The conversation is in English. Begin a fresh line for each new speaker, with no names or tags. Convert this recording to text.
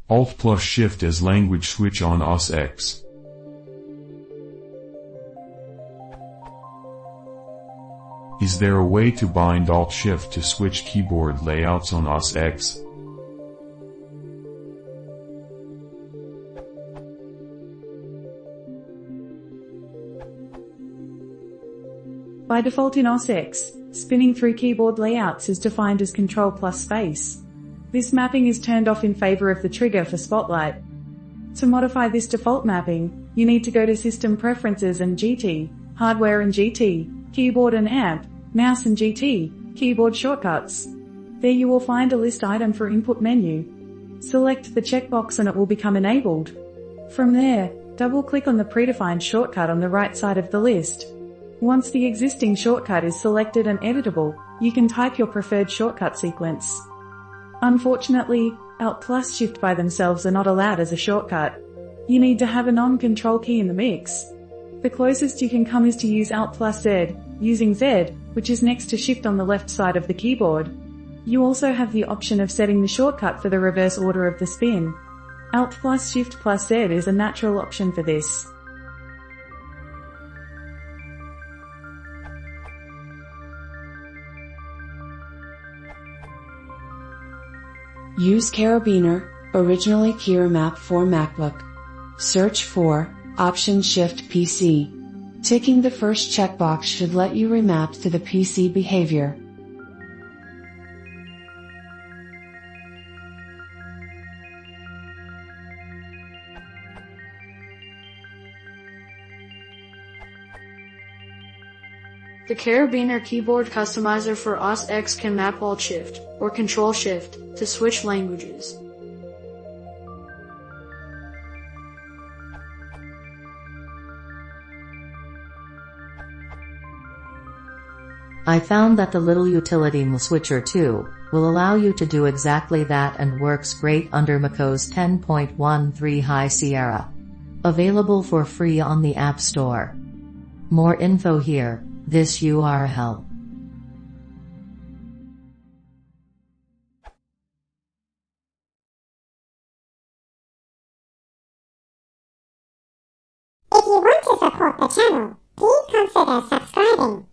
Alt plus Shift as language switch on OS X. Is there a way to bind Alt Shift to switch keyboard layouts on OS X?
By default in OS X, spinning through keyboard layouts is defined as Ctrl plus space. This mapping is turned off in favor of the trigger for Spotlight. To modify this default mapping, you need to go to System Preferences and GT, Hardware and GT, Keyboard and Amp, Mouse and GT, Keyboard Shortcuts. There you will find a list item for Input menu. Select the checkbox and it will become enabled. From there, double-click on the predefined shortcut on the right side of the list. Once the existing shortcut is selected and editable, you can type your preferred shortcut sequence. Unfortunately, Alt plus Shift by themselves are not allowed as a shortcut. You need to have a non-control key in the mix. The closest you can come is to use Alt plus Z, using Z, which is next to Shift on the left side of the keyboard. You also have the option of setting the shortcut for the reverse order of the spin. Alt plus Shift plus Z is a natural option for this.
Use Carabiner, originally Keyer Map for MacBook. Search for Option Shift PC. Ticking the first checkbox should let you remap to the PC behavior.
The Carabiner keyboard customizer for OS X can map Alt Shift or Control Shift to switch languages.
I found that the little utility switcher 2 will allow you to do exactly that and works great under macOS 10.13 High Sierra. Available for free on the App Store. More info here, this URL.
If you want to support the channel, please consider subscribing.